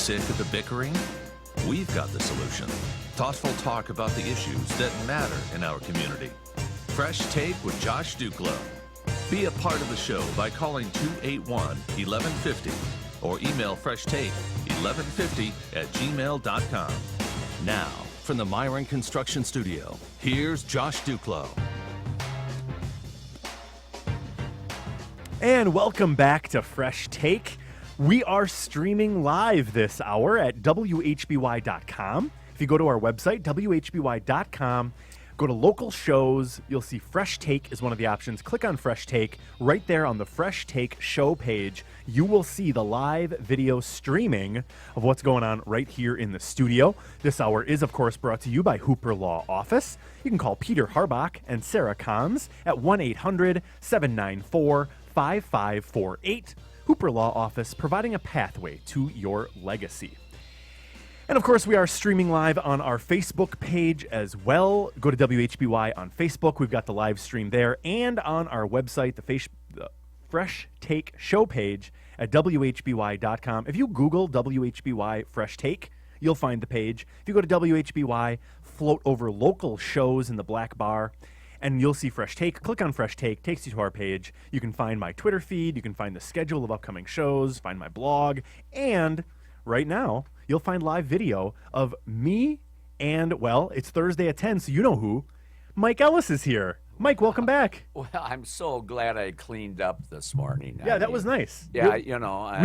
Sick of the bickering? We've got the solution. Thoughtful talk about the issues that matter in our community. Fresh Take with Josh Duclos. Be a part of the show by calling 281-1150 or email freshtake1150@gmail.com. Now, from the Myron Construction Studio, here's Josh Duclos. And welcome back to Fresh Take. We are streaming live this hour at WHBY.com. If you go to our website, WHBY.com, go to local shows, you'll see Fresh Take is one of the options. Click on Fresh Take. Right there on the Fresh Take show page, you will see the live video streaming of what's going on right here in the studio. This hour is, of course, brought to you by Hooper Law Office. You can call Peter Harbach and Sarah Combs at 1-800-794-5548. Hooper Law Office, providing a pathway to your legacy. And of course, we are streaming live on our Facebook page as well. Go to WHBY on Facebook. We've got the live stream there. And on our website, the Fresh Take show page at WHBY.com. If you Google WHBY Fresh Take, you'll find the page. If you go to WHBY, float over local shows in the black bar, and you'll see Fresh Take. Click on Fresh Take, takes you to our page. You can find my Twitter feed, you can find the schedule of upcoming shows, find my blog, and right now, you'll find live video of me and, well, it's Thursday at 10, so you know who. Mike Ellis is here. Mike, welcome back. Well, I'm so glad I cleaned up this morning. Yeah, that was nice. Yeah, we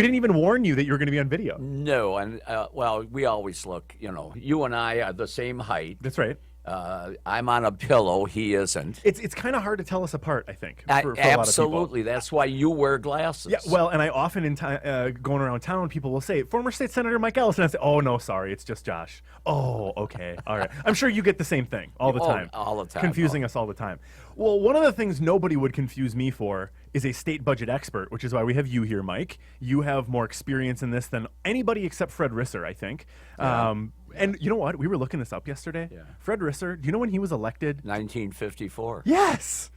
didn't even warn you that you were going to be on video. No, and, well, we always look, you and I are the same height. That's right. I'm on a pillow. He isn't. It's kind of hard to tell us apart, I think. For a lot of people. Absolutely. That's why you wear glasses. Yeah. Well, and I often going around town, people will say, "Former State Senator Mike Ellis," and I say, "Oh no, sorry, it's just Josh." Oh, okay, all right. I'm sure you get the same thing all the time. All the time. Confusing us all the time. Well, one of the things nobody would confuse me for is a state budget expert, which is why we have you here, Mike. You have more experience in this than anybody except Fred Risser, I think. Yeah. And you know what? We were looking this up yesterday. Yeah. Fred Risser, do you know when he was elected? 1954. Yes!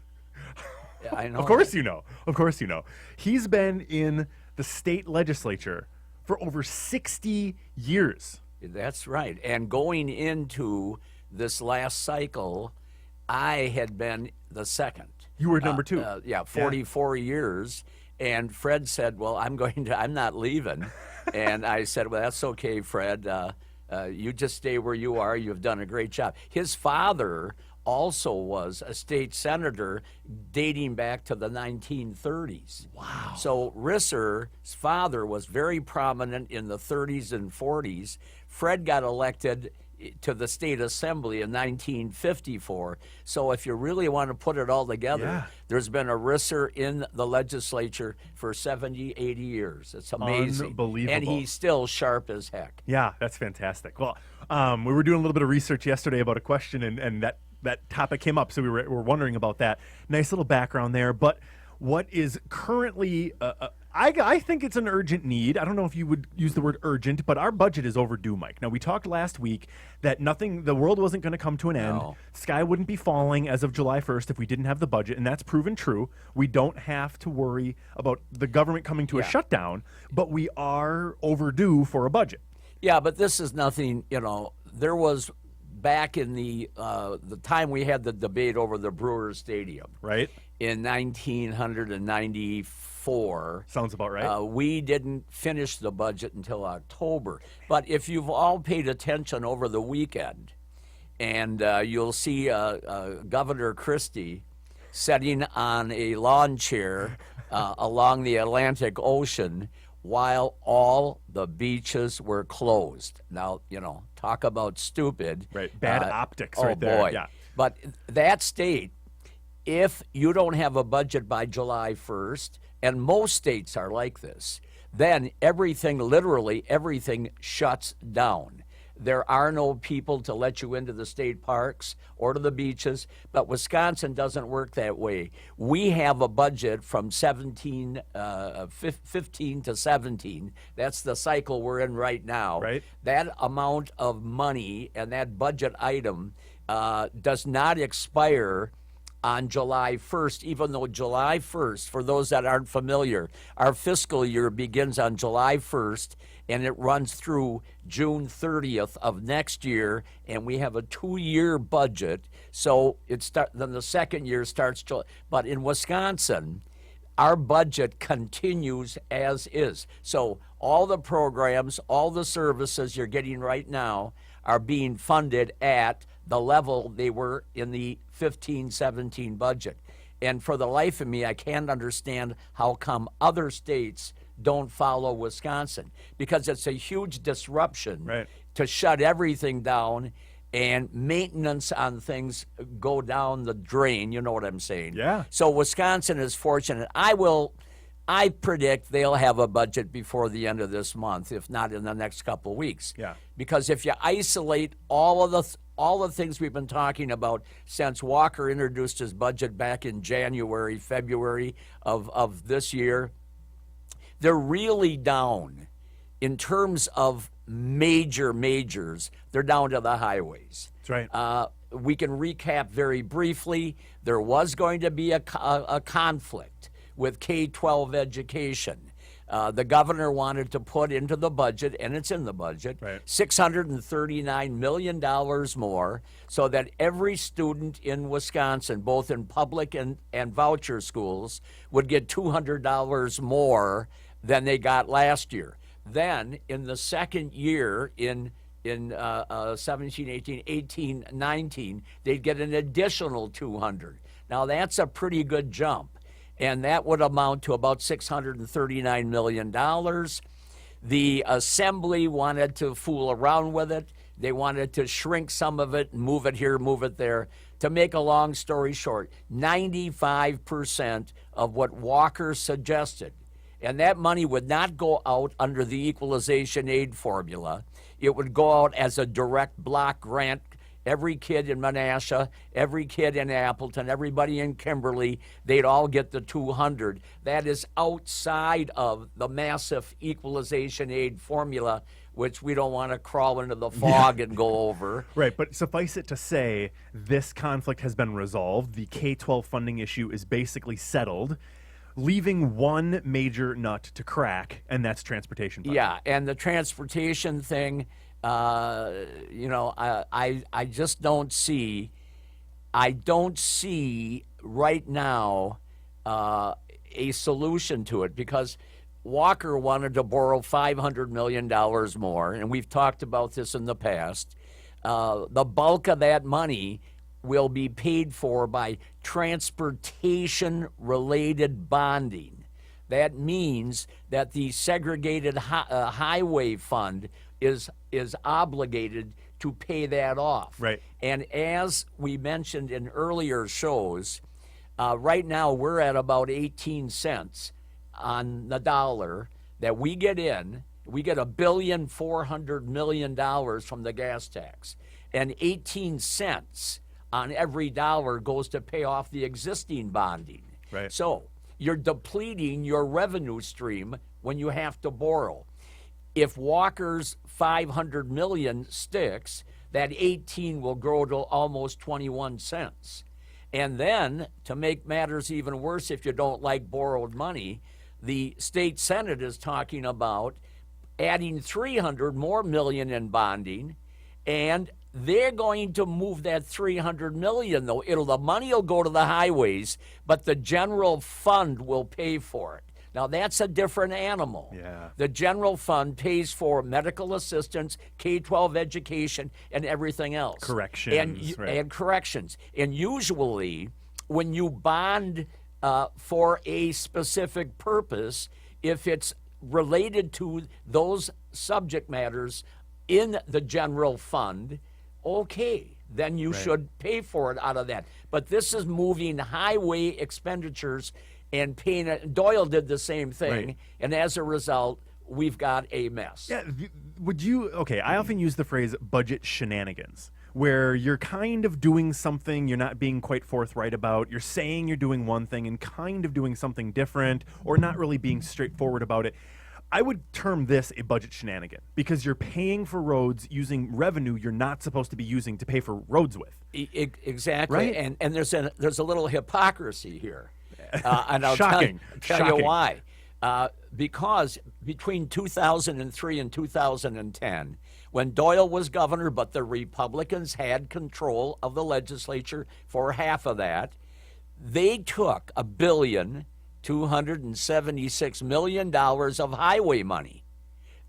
Yeah, I know. Of course you know. Of course you know. He's been in the state legislature for over 60 years. That's right. And going into this last cycle, I had been the second. You were number two. 44 years. And Fred said, well, I'm not leaving. And I said, well, that's okay, Fred. You just stay where you are. You've done a great job. His father also was a state senator dating back to the 1930s. Wow. So Risser's father was very prominent in the 30s and 40s. Fred got elected to the state assembly in 1954. So if you really want to put it all together, there's been a Risser in the legislature for 70, 80 years. It's amazing. Unbelievable. And he's still sharp as heck. Yeah, that's fantastic. Well, we were doing a little bit of research yesterday about a question, and that topic came up, so we were wondering about that. Nice little background there. But what is currently I think it's an urgent need. I don't know if you would use the word urgent, but our budget is overdue, Mike. Now, we talked last week that the world wasn't going to come to an end. Sky wouldn't be falling as of July 1st if we didn't have the budget, and that's proven true. We don't have to worry about the government coming to a shutdown, but we are overdue for a budget. Yeah, but this is nothing, there was back in the time we had the debate over the Brewers Stadium. Right. In 1994. Sounds about right. We didn't finish the budget until October. But if you've all paid attention over the weekend, and you'll see Governor Christie sitting on a lawn chair along the Atlantic Ocean while all the beaches were closed. Now, talk about stupid. Right, bad optics right there. Boy. Yeah. But that state, if you don't have a budget by July 1st, and most states are like this, then literally everything shuts down. There are no people to let you into the state parks or to the beaches, but Wisconsin doesn't work that way. We have a budget from 15 to 17. That's the cycle we're in right now. Right. That amount of money and that budget item does not expire on July 1st, even though July 1st, for those that aren't familiar, our fiscal year begins on July 1st and it runs through June 30th of next year, and we have a 2-year budget. So then the second year starts July. But in Wisconsin, our budget continues as is. So all the programs, all the services you're getting right now are being funded at the level they were in the 15-17 budget. And for the life of me, I can't understand how come other states don't follow Wisconsin, because it's a huge disruption to shut everything down, and maintenance on things go down the drain. You know what I'm saying? Yeah. So Wisconsin is fortunate. I predict they'll have a budget before the end of this month, if not in the next couple of weeks. Yeah. Because if you isolate all the things we've been talking about since Walker introduced his budget back in January, February of this year, they're really down in terms of majors. They're down to the highways. That's right. We can recap very briefly. There was going to be a conflict with K-12 education. The governor wanted to put into the budget, and it's in the budget, $639 million more, so that every student in Wisconsin, both in public and voucher schools, would get $200 more than they got last year. Then, in the second year, in 17, 18, 18, 19, they'd get an additional $200. Now, that's a pretty good jump, and that would amount to about $639 million. The Assembly wanted to fool around with it. They wanted to shrink some of it, move it here, move it there. To make a long story short, 95% of what Walker suggested, and that money would not go out under the equalization aid formula. It would go out as a direct block grant. Every kid in Menasha, every kid in Appleton, everybody in Kimberly, they'd all get the $200. That is outside of the massive equalization aid formula, which we don't want to crawl into the fog and go over. Right, but suffice it to say, this conflict has been resolved. The K-12 funding issue is basically settled, leaving one major nut to crack, and that's transportation funding. Yeah, and the transportation thing, I just don't see, right now a solution to it, because Walker wanted to borrow $500 million more, and we've talked about this in the past. The bulk of that money will be paid for by transportation-related bonding. That means that the segregated highway fund is obligated to pay that off. Right. And as we mentioned in earlier shows, right now we're at about 18 cents on the dollar that we get in. We get $1.4 billion from the gas tax, and 18 cents on every dollar goes to pay off the existing bonding. Right. So you're depleting your revenue stream when you have to borrow. If Walker's $500 million sticks, that 18 will grow to almost 21 cents. And then, to make matters even worse, if you don't like borrowed money, the state Senate is talking about adding $300 more million in bonding, and they're going to move that $300 million, though. The money will go to the highways, but the general fund will pay for it. Now, that's a different animal. Yeah. The general fund pays for medical assistance, K-12 education, and everything else. Corrections. And corrections. And usually, when you bond for a specific purpose, if it's related to those subject matters in the general fund, okay, then you should pay for it out of that. But this is moving highway expenditures and paying it. Doyle did the same thing, and as a result, we've got a mess. Yeah, I often use the phrase budget shenanigans, where you're kind of doing something you're not being quite forthright about. You're saying you're doing one thing and kind of doing something different, or not really being straightforward about it. I would term this a budget shenanigan because you're paying for roads using revenue you're not supposed to be using to pay for roads with. Exactly, Right? and there's a little hypocrisy here, and I'll Shocking. tell you Shocking. why. Because between 2003 and 2010, when Doyle was governor, but the Republicans had control of the legislature for half of that, they took $1.276 billion of highway money.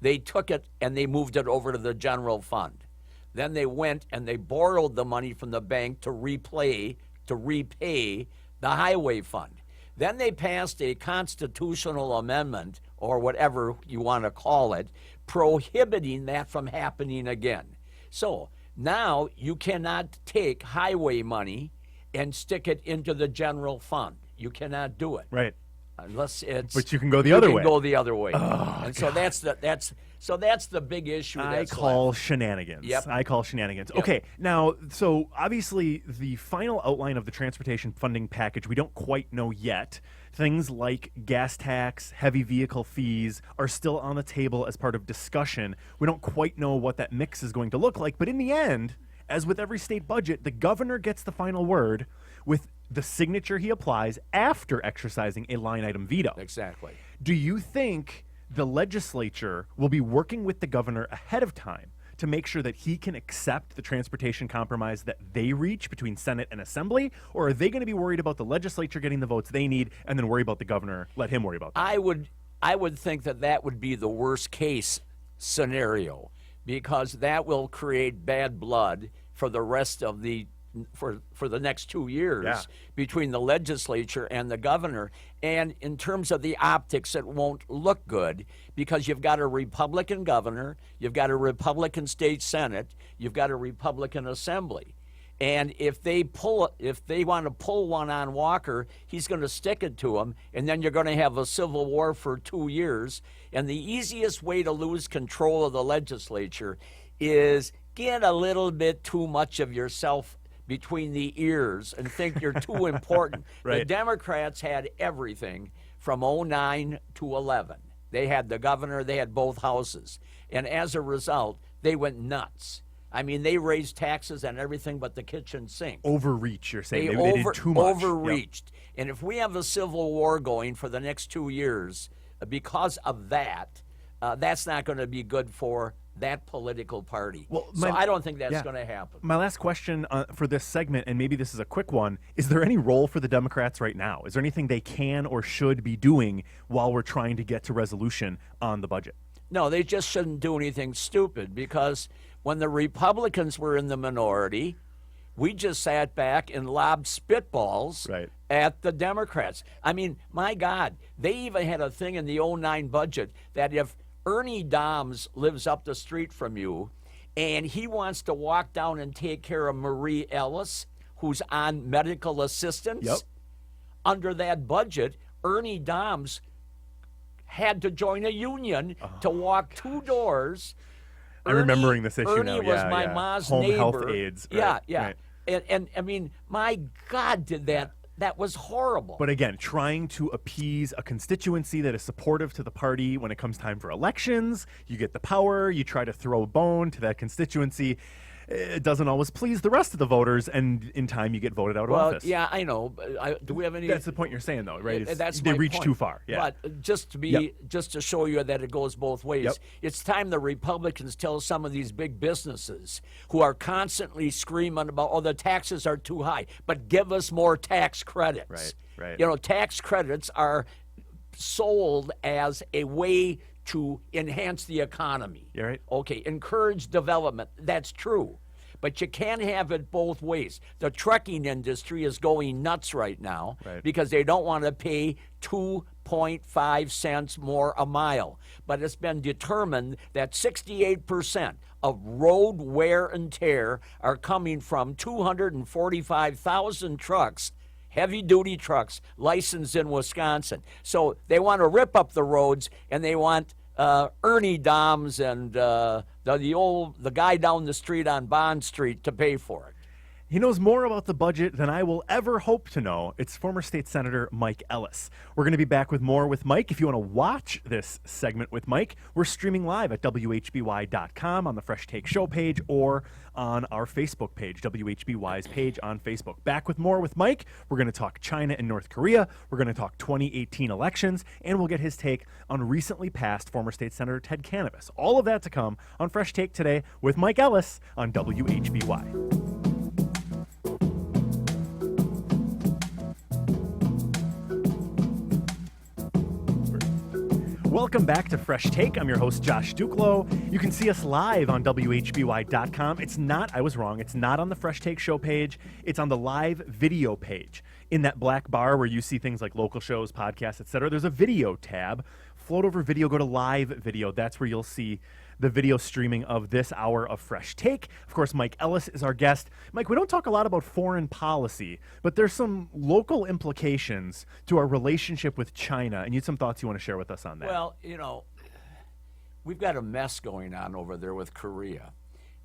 They took it and they moved it over to the general fund. Then they went and they borrowed the money from the bank to repay the highway fund. Then they passed a constitutional amendment, or whatever you want to call it, prohibiting that from happening again. So now you cannot take highway money and stick it into the general fund. You cannot do it. Right. Unless it's. But you can go the other way. You can go the other way. Oh, and so that's the big issue. I that's call left. shenanigans. Yep. I call shenanigans. Yep. Okay, now, so obviously the final outline of the transportation funding package, we don't quite know yet. Things like gas tax, heavy vehicle fees are still on the table as part of discussion. We don't quite know what that mix is going to look like, but in the end, as with every state budget, the governor gets the final word with the signature he applies after exercising a line item veto. Exactly. Do you think the legislature will be working with the governor ahead of time to make sure that he can accept the transportation compromise that they reach between Senate and Assembly? Or are they going to be worried about the legislature getting the votes they need and then worry about the governor, let him worry about that? I would think that would be the worst case scenario, because that will create bad blood for the rest of the for the next 2 years between the legislature and the governor. And in terms of the optics, it won't look good because you've got a Republican governor, you've got a Republican state Senate, you've got a Republican assembly. And if they want to pull one on Walker, he's going to stick it to him, and then you're going to have a civil war for 2 years. And the easiest way to lose control of the legislature is get a little bit too much of yourself between the ears and think you're too important. Right. The Democrats had everything from 2009 to 11. They had the governor, they had both houses. And as a result, they went nuts. I mean, they raised taxes and everything but the kitchen sink. Overreach, you're saying. They did too much. Overreached. Yep. And if we have a civil war going for the next 2 years because of that, that's not going to be good for that political party. Well, so I don't think that's going to happen. My last question for this segment, and maybe this is a quick one, is there any role for the Democrats right now? Is there anything they can or should be doing while we're trying to get to resolution on the budget? No, they just shouldn't do anything stupid, because when the Republicans were in the minority, we just sat back and lobbed spitballs at the Democrats. I mean, my God, they even had a thing in the 2009 budget that if Ernie Doms lives up the street from you and he wants to walk down and take care of Marie Ellis, who's on medical assistance, under that budget, Ernie Doms had to join a union to walk 2 doors. I'm remembering this issue Ernie now. was my mom's Home neighbor. health aides. Right. And I mean, my God, did that. That was horrible. But again, trying to appease a constituency that is supportive to the party when it comes time for elections, you get the power, you try to throw a bone to that constituency. It doesn't always please the rest of the voters, and in time you get voted out of office. Yeah, I know. Do we have any? That's the point you're saying, though, right? That's they my reach point. too far. Yeah. But just to show you that it goes both ways, it's time the Republicans tell some of these big businesses who are constantly screaming about, oh, the taxes are too high, but give us more tax credits. Right. You know, tax credits are sold as a way to enhance the economy. Yeah, right. Okay, encourage development. That's true. But you can't have it both ways. The trucking industry is going nuts right now because they don't want to pay 2.5 cents more a mile. But it's been determined that 68% of road wear and tear are coming from 245,000 trucks, heavy-duty trucks, licensed in Wisconsin. So they want to rip up the roads, and they want Ernie Doms and the guy down the street on Bond Street to pay for it. He knows more about the budget than I will ever hope to know. It's former state senator Mike Ellis. We're going to be back with more with Mike. If you want to watch this segment with Mike, we're streaming live at WHBY.com on the Fresh Take Show page or on our Facebook page, WHBY's page on Facebook. Back with more with Mike. We're going to talk China and North Korea. We're going to talk 2018 elections, and we'll get his take on recently passed former state senator Ted Cannabis. All of that to come on Fresh Take today with Mike Ellis on WHBY. Welcome back to Fresh Take. I'm your host, Josh Duclo. You can see us live on WHBY.com. I was wrong. It's not on the Fresh Take show page. It's on the live video page. In that black bar where you see things like local shows, podcasts, etc., there's a video tab. Float over video, go to live video. That's where you'll see the video streaming of this hour of Fresh Take. Of course, Mike Ellis is our guest. Mike, we don't talk a lot about foreign policy, but there's some local implications to our relationship with China, and you had some thoughts you want to share with us on that. Well, we've got a mess going on over there with Korea,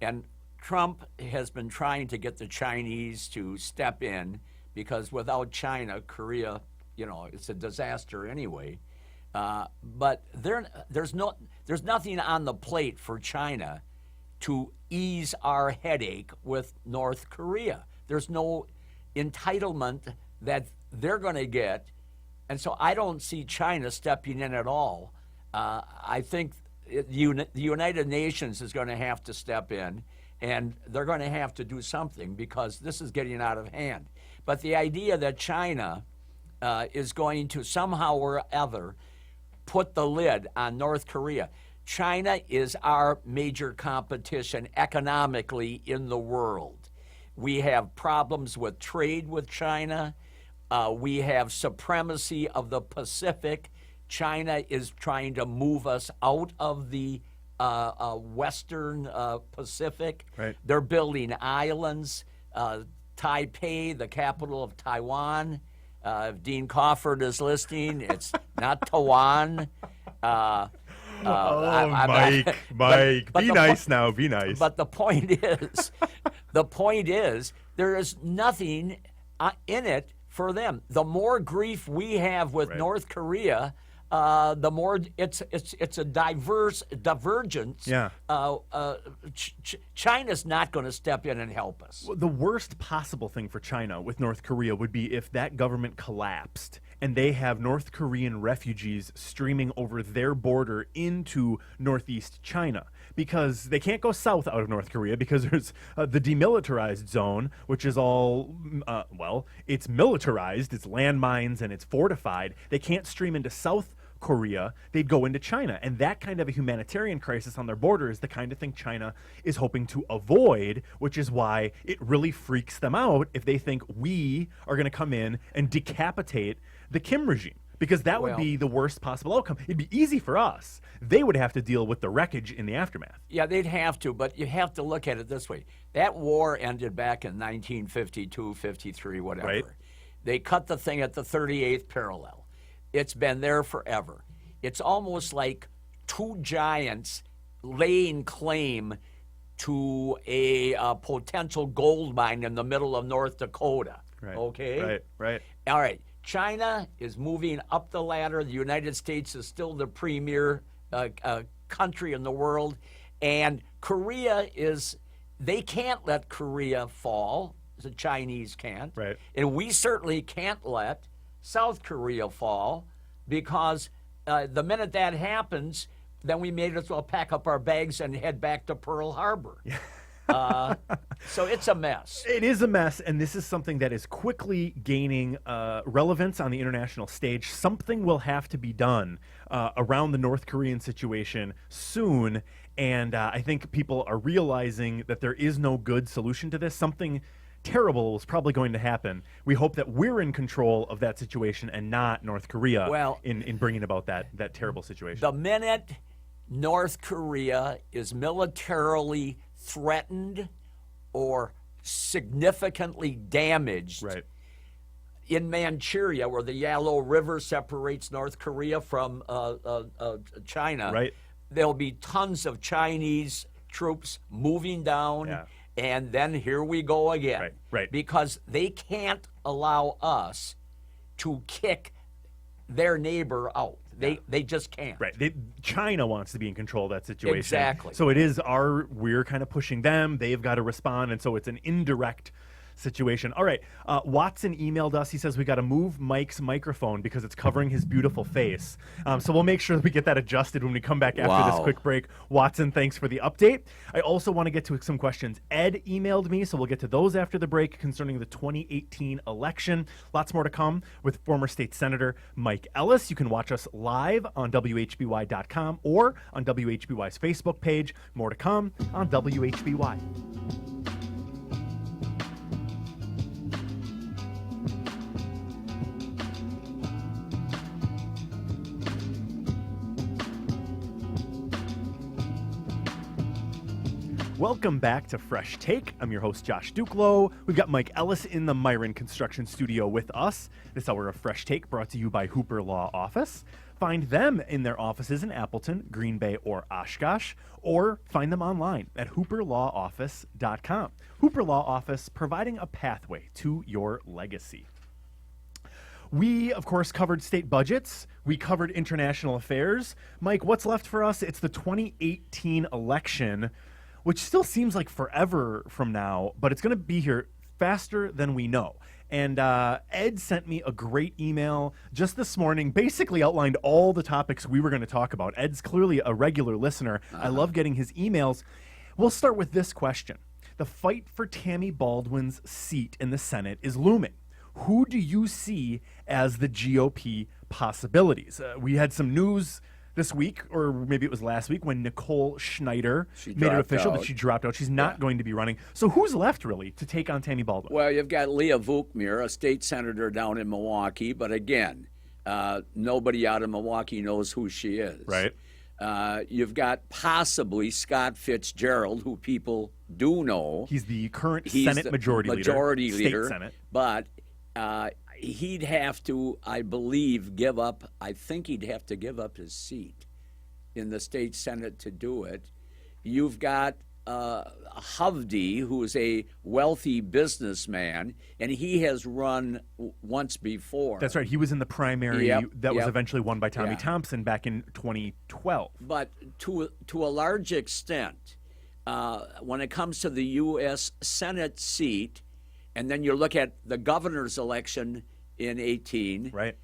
and Trump has been trying to get the Chinese to step in because without China, Korea, it's a disaster anyway. But there's nothing on the plate for China to ease our headache with North Korea. There's no entitlement that they're going to get, and so I don't see China stepping in at all. I think the United Nations is going to have to step in, and they're going to have to do something because this is getting out of hand. But the idea that China is going to somehow or other put the lid on North Korea. China is our major competition economically in the world. We have problems with trade with China. We have supremacy of the Pacific. China is trying to move us out of the Western Pacific. Right. They're building islands. Taipei, the capital of Taiwan. If Dean Crawford is listening, it's not Taiwan. Mike, but be nice now, be nice. But the point is, there is nothing in it for them. The more grief we have with Right. North Korea, the more it's a divergence. Yeah. China's not going to step in and help us. The worst possible thing for China with North Korea would be if that government collapsed and they have North Korean refugees streaming over their border into northeast China, because they can't go south out of North Korea because there's the demilitarized zone, which is all, it's militarized, it's landmines and it's fortified. They can't stream into South Korea, they'd go into China. And that kind of a humanitarian crisis on their border is the kind of thing China is hoping to avoid, which is why it really freaks them out if they think we are going to come in and decapitate the Kim regime. Because that would be the worst possible outcome. It'd be easy for us. They would have to deal with the wreckage in the aftermath. Yeah, they'd have to, but you have to look at it this way. That war ended back in 1952, 53, whatever. Right. They cut the thing at the 38th parallel. It's been there forever. It's almost like two giants laying claim to a potential gold mine in the middle of North Dakota. Right. Okay? Right. All right. China is moving up the ladder. The United States is still the premier country in the world. And Korea they can't let Korea fall. The Chinese can't. Right. And we certainly can't let South Korea fall, because the minute that happens, then we may as well pack up our bags and head back to Pearl Harbor. So it's a mess. It is a mess, and this is something that is quickly gaining relevance on the international stage. Something will have to be done around the North Korean situation soon, and I think people are realizing that there is no good solution to this. Something terrible is probably going to happen. We hope that we're in control of that situation and not North Korea in bringing about that terrible situation. The minute North Korea is militarily threatened or significantly damaged, right. in Manchuria, where the Yellow River separates North Korea from China, right. there'll be tons of Chinese troops moving down, And then here we go again. Right. Because they can't allow us to kick their neighbor out. They just can't. Right. China wants to be in control of that situation. Exactly. So we're kind of pushing them. They've got to respond. And so it's an indirect situation. All right. Watson emailed us. He says we got to move Mike's microphone because it's covering his beautiful face. So we'll make sure that we get that adjusted when we come back after this quick break. Watson, thanks for the update. I also want to get to some questions. Ed emailed me, so we'll get to those after the break concerning the 2018 election. Lots more to come with former state senator Mike Ellis. You can watch us live on WHBY.com or on WHBY's Facebook page. More to come on WHBY. Welcome back to Fresh Take. I'm your host, Josh Duclo. We've got Mike Ellis in the Myron Construction Studio with us. This hour of Fresh Take brought to you by Hooper Law Office. Find them in their offices in Appleton, Green Bay, or Oshkosh, or find them online at hooperlawoffice.com. Hooper Law Office, providing a pathway to your legacy. We, of course, covered state budgets. We covered international affairs. Mike, what's left for us? It's the 2018 election, which still seems like forever from now, but it's going to be here faster than we know. And Ed sent me a great email just this morning, basically outlined all the topics we were going to talk about. Ed's clearly a regular listener. I love getting his emails. We'll start with this question. The fight for Tammy Baldwin's seat in the Senate is looming. Who do you see as the GOP possibilities? We had some news this week, or maybe it was last week, when Nicole Schneider made it official that she dropped out. She's not going to be running. So who's left, really, to take on Tammy Baldwin? Well, you've got Leah Vukmir, a state senator down in Milwaukee, but again, nobody out of Milwaukee knows who she is. Right. You've got possibly Scott Fitzgerald, who people do know. He's the current Senate majority leader. State Senate. But he'd have to, I believe, give up his seat in the state Senate to do it. You've got Hovde, who is a wealthy businessman, and he has run once before. That's right. He was in the primary that was eventually won by Tommy Thompson back in 2012. But to a large extent, when it comes to the U.S. Senate seat, and then you look at the governor's election in 18, right?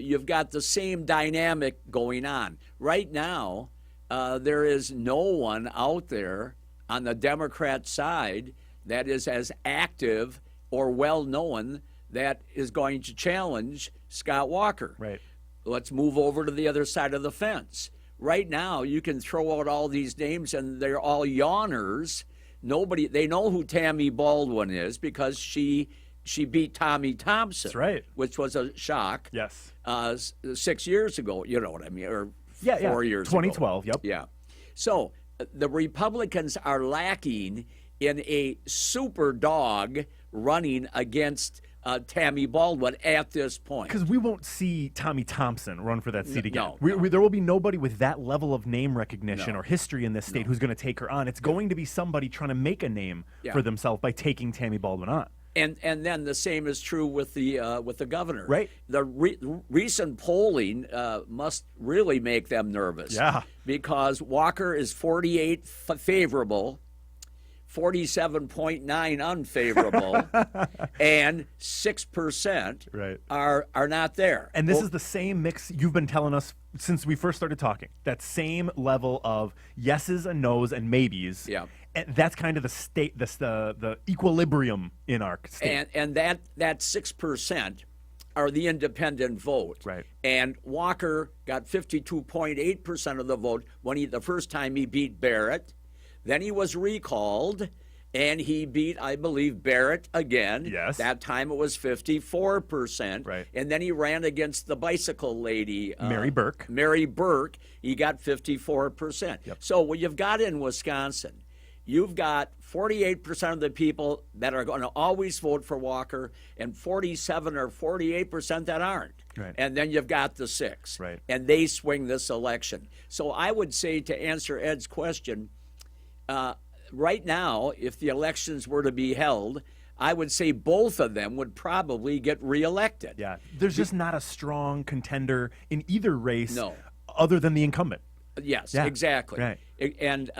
You've got the same dynamic going on. Right now, there is no one out there on the Democrat side that is as active or well-known that is going to challenge Scott Walker. Right. Let's move over to the other side of the fence. Right now, you can throw out all these names, and they're all yawners. They know who Tammy Baldwin is because she beat Tommy Thompson. That's right. Which was a shock. Yes. 6 years ago, you know what I mean, or 4 years 2012, ago. 2012, yep. Yeah. So the Republicans are lacking in a super dog running against Tammy Baldwin at this point. Because we won't see Tommy Thompson run for that seat again. No. There will be nobody with that level of name recognition or history in this state who's going to take her on. It's going to be somebody trying to make a name for themselves by taking Tammy Baldwin on. And then the same is true with the governor. Right. The recent polling must really make them nervous. Yeah. Because Walker is 48 favorable, 47.9 unfavorable, and 6% are not there. And this is the same mix you've been telling us since we first started talking. That same level of yeses and nos and maybes. Yeah. And that's kind of the state, the equilibrium in our state. And that 6% are the independent vote. Right. And Walker got 52.8% of the vote the first time he beat Barrett. Then he was recalled, and he beat, I believe, Barrett again. Yes. That time it was 54%. Right. And then he ran against the bicycle lady. Mary Burke. Mary Burke. He got 54%. Yep. So what you've got in Wisconsin, you've got 48% of the people that are going to always vote for Walker and 47 or 48% that aren't. Right. And then you've got the 6. Right. And they swing this election. So I would say, to answer Ed's question, right now, if the elections were to be held, I would say both of them would probably get reelected. Yeah, there's just not a strong contender in either race No. other than the incumbent. Yes, Yeah, exactly. right. And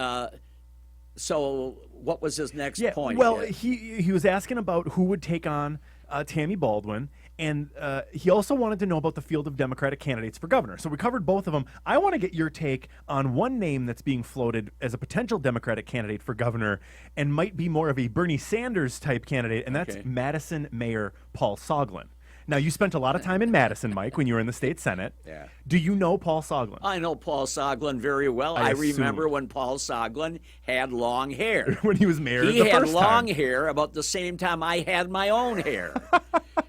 so what was his next Yeah, point? well, here? he was asking about who would take on Tammy Baldwin, and he also wanted to know about the field of Democratic candidates for governor. So we covered both of them. I want to get your take on one name that's being floated as a potential Democratic candidate for governor and might be more of a Bernie Sanders type candidate, and that's Okay. Madison Mayor Paul Soglin. Now, you spent a lot of time in Madison, Mike, when you were in the state Senate. Yeah. Do you know Paul Soglin? I know Paul Soglin very well. I I remember assume. when Paul Soglin had long hair. When he was mayor He the had first long time. hair about the same time I had my own hair.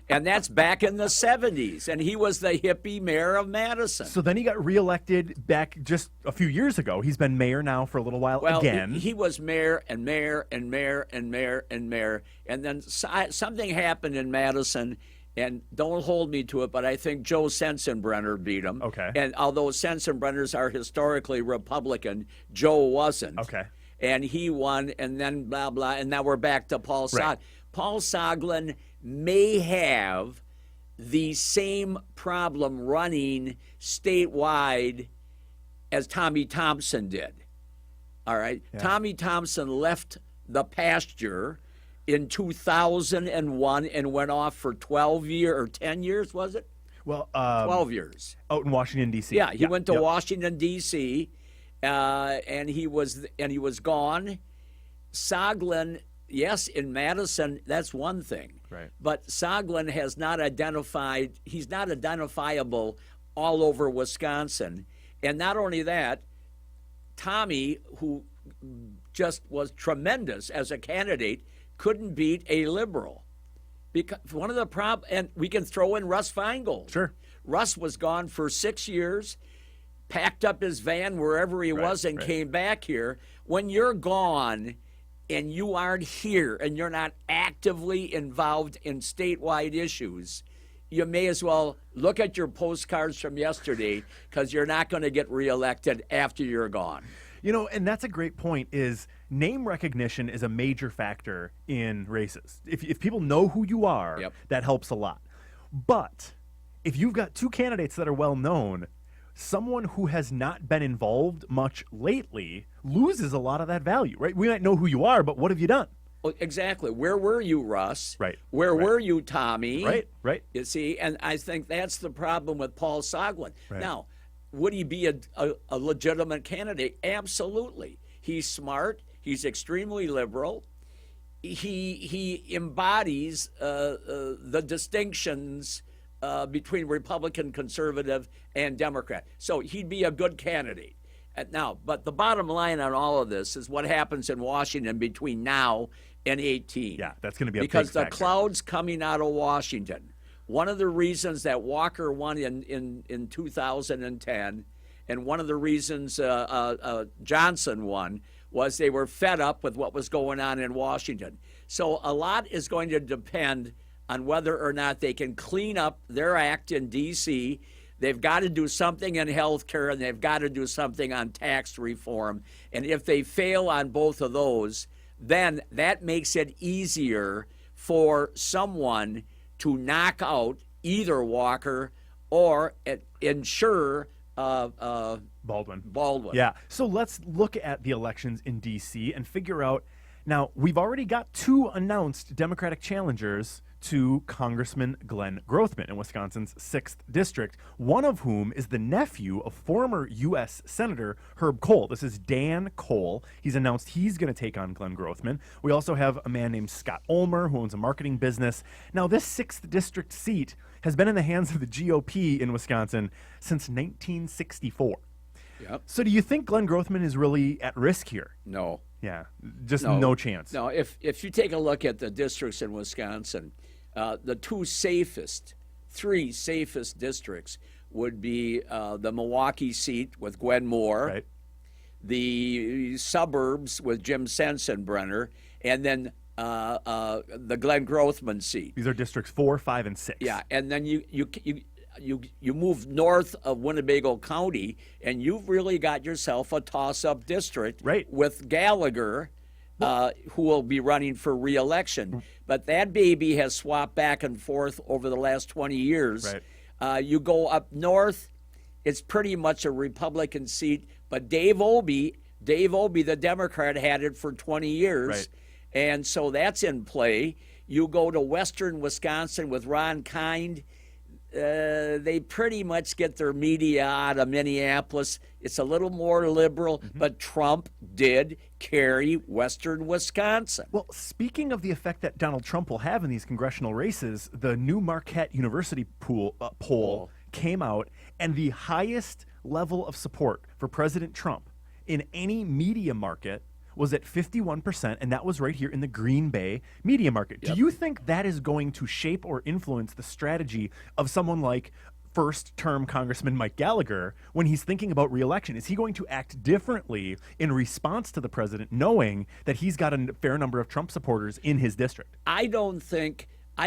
And that's back in the 70s. And he was the hippie mayor of Madison. So then he got reelected back just a few years ago. He's been mayor now for a little while Well, again. he was mayor and mayor and mayor and mayor and mayor. And then something happened in Madison, and don't hold me to it, but I think Joe Sensenbrenner beat him. Okay. And although Sensenbrenners are historically Republican, Joe wasn't. Okay. And he won, and then blah, blah, and now we're back to Paul Soglin. Right. Paul Soglin may have the same problem running statewide as Tommy Thompson did. All right? Tommy Thompson left the pasture in 2001 and went off for 12 years or 10 years, was it? Well, 12 years. out in Washington D.C. Yeah, he went to Yep. Washington D.C. And he was gone. Soglin, yes, in Madison, that's one thing. Right. But Soglin has not identified. He's not identifiable all over Wisconsin. And not only that, Tommy, who just was tremendous as a candidate, couldn't beat a liberal. Because one of the and we can throw in Russ Feingold. Sure. Russ was gone for 6 years, packed up his van wherever he was, and came back here. When you're gone and you aren't here and you're not actively involved in statewide issues, you may as well look at your postcards from yesterday, because you're not going to get reelected after you're gone. You know, and that's a great point, is name recognition is a major factor in races. If people know who you are, Yep. that helps a lot. But if you've got two candidates that are well known, someone who has not been involved much lately loses a lot of that value, right? We might know who you are, but what have you done? Well, exactly. Where were you, Russ? Right. Where Right. were you, Tommy? Right. You see, and I think that's the problem with Paul Soglin. Right. Now, would he be a legitimate candidate? Absolutely. He's smart. He's extremely liberal. He embodies the distinctions between Republican, conservative, and Democrat. So he'd be a good candidate. Now, but the bottom line on all of this is what happens in Washington between now and 18. Yeah, that's going to be a because big the factor. clouds coming out of Washington. One of the reasons that Walker won in 2010, and one of the reasons Johnson won, was they were fed up with what was going on in Washington. So a lot is going to depend on whether or not they can clean up their act in D.C. They've got to do something in health care, and they've got to do something on tax reform. And if they fail on both of those, then that makes it easier for someone to knock out either Walker or ensure Baldwin. Yeah. So let's look at the elections in D.C. and figure out. Now, we've already got two announced Democratic challengers to Congressman Glenn Grothman in Wisconsin's 6th District, one of whom is the nephew of former U.S. Senator Herb Kohl. This is Dan Kohl. He's announced he's going to take on Glenn Grothman. We also have a man named Scott Ulmer, who owns a marketing business. Now, this 6th District seat has been in the hands of the GOP in Wisconsin since 1964. Yep. So do you think Glenn Grothman is really at risk here? No. Yeah, just no chance. No, if you take a look at the districts in Wisconsin, the three safest districts would be the Milwaukee seat with Gwen Moore, Right. the suburbs with Jim Sensenbrenner, and then the Glenn Grothman seat. These are districts 4, 5, and 6. Yeah, and then you move north of Winnebago County, and you've really got yourself a toss-up district Right. with Gallagher who will be running for re-election. But that baby has swapped back and forth over the last 20 years. Right. You go up north, it's pretty much a Republican seat. But Dave Obey, the Democrat, had it for 20 years. Right. And so that's in play. You go to western Wisconsin with Ron Kind. They pretty much get their media out of Minneapolis. It's a little more liberal, but Trump did carry western Wisconsin. Well, speaking of the effect that Donald Trump will have in these congressional races, the new Marquette University poll came out, and the highest level of support for President Trump in any media market was at 51%, and that was right here in the Green Bay media market. Yep. Do you think that is going to shape or influence the strategy of someone like first-term Congressman Mike Gallagher when he's thinking about re-election? Is he going to act differently in response to the president, knowing that he's got a fair number of Trump supporters in his district? I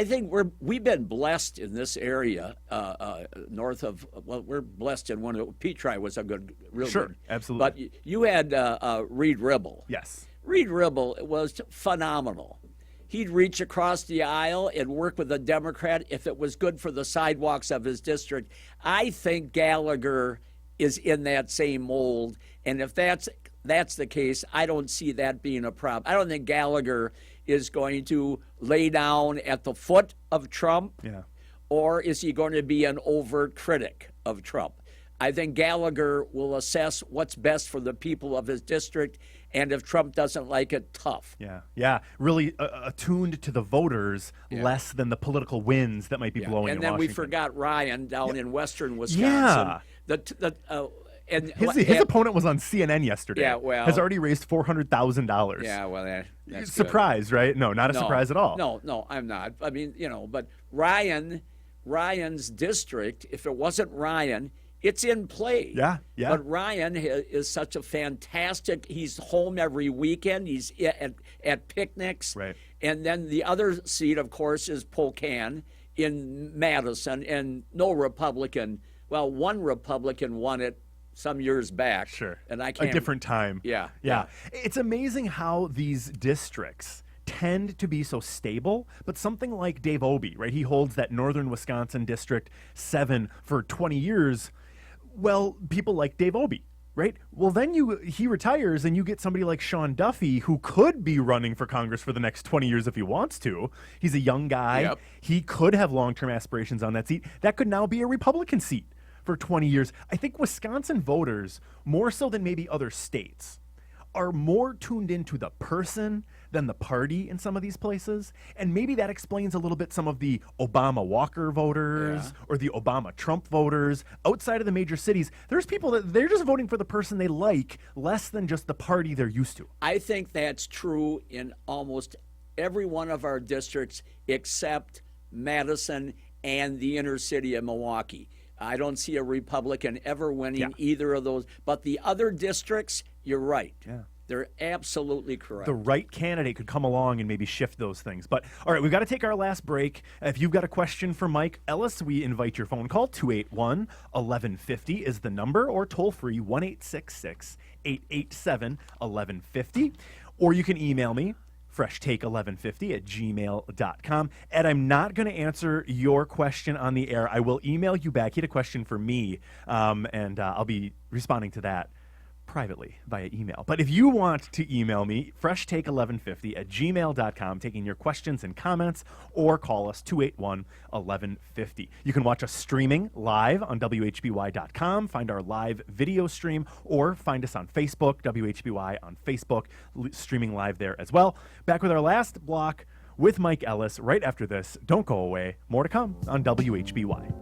think we've been blessed in this area north of. Well, we're blessed in one of. Petri was a real Sure, good. absolutely. But you had Reed Ribble. Yes. Reed Ribble was phenomenal. He'd reach across the aisle and work with a Democrat if it was good for the sidewalks of his district. I think Gallagher is in that same mold, and if that's the case, I don't see that being a problem. I don't think Gallagher is going to lay down at the foot of Trump, or is he going to be an overt critic of Trump? I think Gallagher will assess what's best for the people of his district, and if Trump doesn't like it, tough. Yeah, really attuned to the voters less than the political winds that might be blowing and in then Washington. we forgot Ryan down in western Wisconsin. And his opponent was on CNN yesterday. Yeah, well, has already raised $400,000. Yeah, well, that's surprise, good. right? No, not a surprise at all. No, I'm not. I mean, but Ryan's district, if it wasn't Ryan, it's in play. Yeah. But Ryan is such a fantastic. He's home every weekend. He's at picnics. Right. And then the other seat, of course, is Polkan in Madison, and no Republican. Well, one Republican won it some years back. Sure. And I can't. A different time. Yeah. It's amazing how these districts tend to be so stable, but something like Dave Obey, right? He holds that northern Wisconsin District 7 for 20 years. Well, people like Dave Obey, right? Well, then he retires and you get somebody like Sean Duffy, who could be running for Congress for the next 20 years if he wants to. He's a young guy. Yep. He could have long-term aspirations on that seat. That could now be a Republican seat for 20 years. I think Wisconsin voters, more so than maybe other states, are more tuned into the person than the party in some of these places. And maybe that explains a little bit some of the Obama Walker voters or the Obama Trump voters outside of the major cities. There's people that they're just voting for the person they like less than just the party they're used to. I think that's true in almost every one of our districts except Madison and the inner city of Milwaukee. I don't see a Republican ever winning either of those. But the other districts, you're right. Yeah. They're absolutely correct. The right candidate could come along and maybe shift those things. But all right, we've got to take our last break. If you've got a question for Mike Ellis, we invite your phone call. 281-1150 is the number, or toll free 1-866-887-1150. Or you can email me, freshtake1150@gmail.com. Ed, I'm not going to answer your question on the air. I will email you back. He had a question for me, and I'll be responding to that privately via email. But if you want to email me, freshtake1150@gmail.com, taking your questions and comments, or call us 281-1150. You can watch us streaming live on WHBY.com, find our live video stream, or find us on Facebook, WHBY on Facebook, streaming live there as well. Back with our last block with Mike Ellis right after this. Don't go away. More to come on WHBY.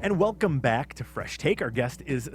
And welcome back to Fresh Take. Our guest is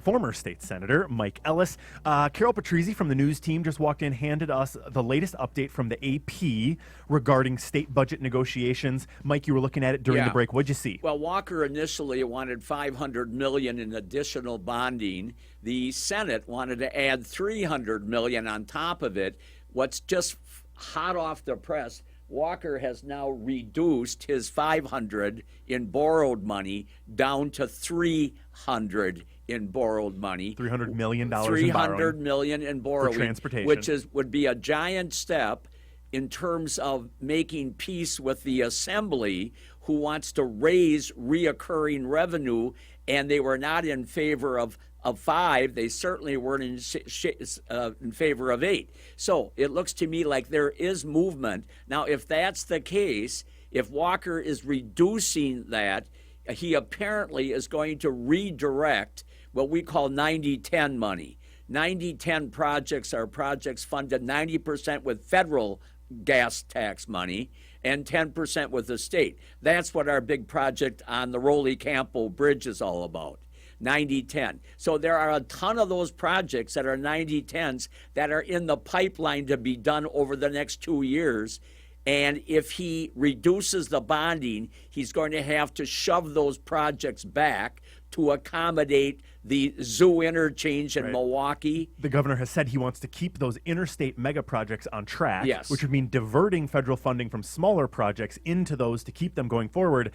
former state senator Mike Ellis. Carol Patrizzi from the news team just walked in, handed us the latest update from the AP regarding state budget negotiations. Mike, you were looking at it during the break. What'd you see? Well, Walker initially wanted $500 million in additional bonding. The Senate wanted to add $300 million on top of it. What's just hot off the press, Walker has now reduced his 500 in borrowed money down to 300 in borrowed money. $300 million in borrowing. $300 million in borrowing, for transportation, which would be a giant step in terms of making peace with the assembly, who wants to raise reoccurring revenue, and they were not in favor of 5. They certainly weren't in favor of 8. So it looks to me like there is movement. Now, if that's the case, if Walker is reducing that, he apparently is going to redirect what we call 90-10 money. 90-10 projects are projects funded 90% with federal gas tax money and 10% with the state. That's what our big project on the Rowley-Campo Bridge is all about. 90-10. So there are a ton of those projects that are 90-10s that are in the pipeline to be done over the next 2 years. And if he reduces the bonding, he's going to have to shove those projects back to accommodate the zoo interchange in Milwaukee. The governor has said he wants to keep those interstate mega projects on track, Yes. which would mean diverting federal funding from smaller projects into those to keep them going forward.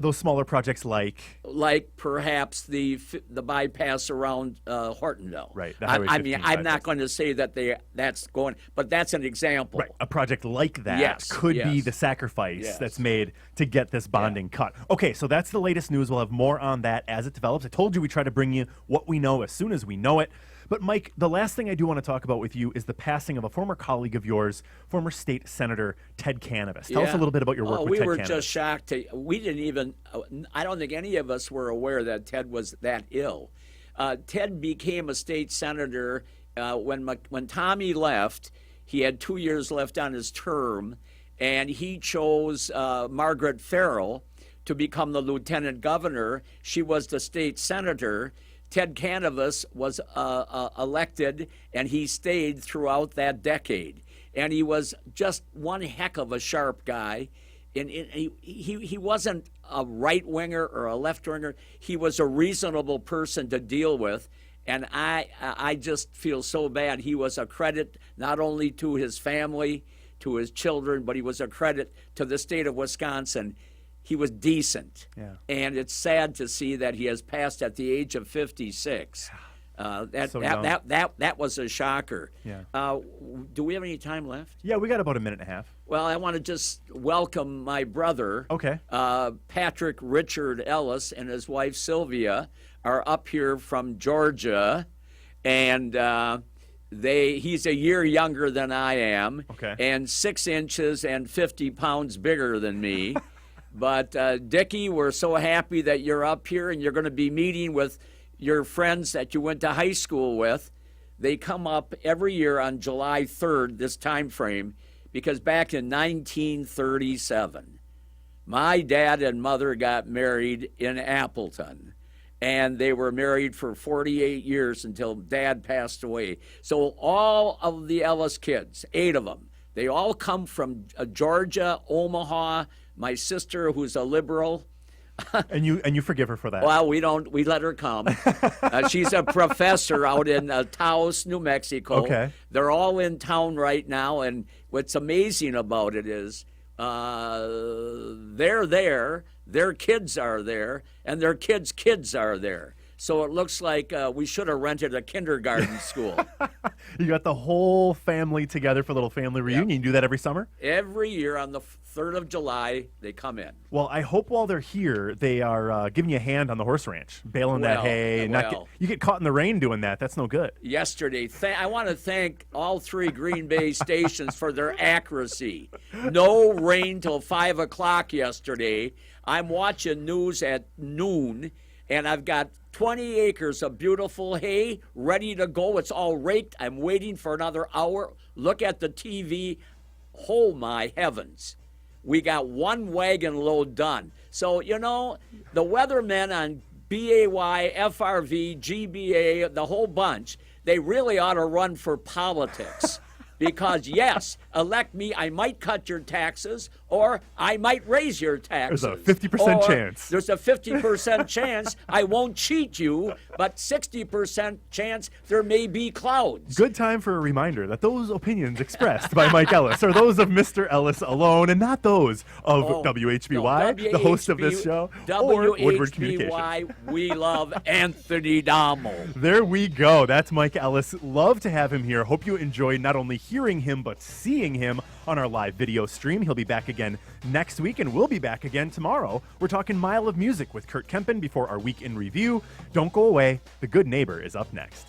Those smaller projects like perhaps the bypass around Hortonville. Right, the I Highway mean, 15 I'm not bypass. going to say that that's going, but that's an example. Right, a project like that Yes, could be yes. the sacrifice Yes. that's made to get this bonding cut. Okay, so that's the latest news. We'll have more on that as it develops. I told you we try to bring you what we know as soon as we know it. But Mike, the last thing I do want to talk about with you is the passing of a former colleague of yours, former state senator Ted Canavas. Tell us a little bit about your work with we Ted were Canavas. just shocked. We didn't even, I don't think any of us were aware that Ted was that ill. Ted became a state senator when Tommy left. He had 2 years left on his term, and he chose Margaret Farrell to become the lieutenant governor. She was the state senator. Ted Canavas was elected, and he stayed throughout that decade. And he was just one heck of a sharp guy. And he wasn't a right-winger or a left-winger. He was a reasonable person to deal with. And I just feel so bad. He was a credit not only to his family, to his children, but he was a credit to the state of Wisconsin. He was decent. Yeah. And it's sad to see that he has passed at the age of 56. That was a shocker. Yeah. Do we have any time left? Yeah, we got about a minute and a half. Well, I want to just welcome my brother, Okay. Patrick Richard Ellis, and his wife Sylvia are up here from Georgia, and he's a year younger than I am, Okay. and 6 inches and 50 pounds bigger than me. But Dickie, we're so happy that you're up here, and you're going to be meeting with your friends that you went to high school with. They come up every year on July 3rd, this time frame, because back in 1937, my dad and mother got married in Appleton, and they were married for 48 years until Dad passed away. So all of the Ellis kids, 8 of them, they all come from Georgia, Omaha. My sister, who's a liberal. And you forgive her for that. Well, we let her come. She's a professor out in Taos, New Mexico. Okay. They're all in town right now, and what's amazing about it is they're there, their kids are there, and their kids' kids are there. So it looks like we should have rented a kindergarten school. You got the whole family together for a little family reunion. You do that every summer? Every year on the 3rd of July, they come in. Well, I hope while they're here, they are giving you a hand on the horse ranch, baling that hay. And you get caught in the rain doing that. That's no good. Yesterday, I want to thank all 3 Green Bay stations for their accuracy. No rain till 5 o'clock yesterday. I'm watching news at noon, and I've got 20 acres of beautiful hay ready to go. It's all raked. I'm waiting for another hour. Look at the TV. Oh, my heavens. We got 1 wagon load done. So, the weathermen on BAY, FRV, GBA, the whole bunch, they really ought to run for politics. Because, yes, elect me, I might cut your taxes, or I might raise your taxes. There's a 50% Or chance. There's a 50% chance I won't cheat you, but 60% chance there may be clouds. Good time for a reminder that those opinions expressed by Mike Ellis are those of Mr. Ellis alone and not those of WHBY, the host of this show, or Woodward Communications. WHBY, we love Anthony Damo. There we go. That's Mike Ellis. Love to have him here. Hope you enjoyed not only hearing him, but seeing him on our live video stream. He'll be back again next week, and we'll be back again tomorrow. We're talking Mile of Music with Kurt Kempen before our week in review. Don't go away. The Good Neighbor is up next.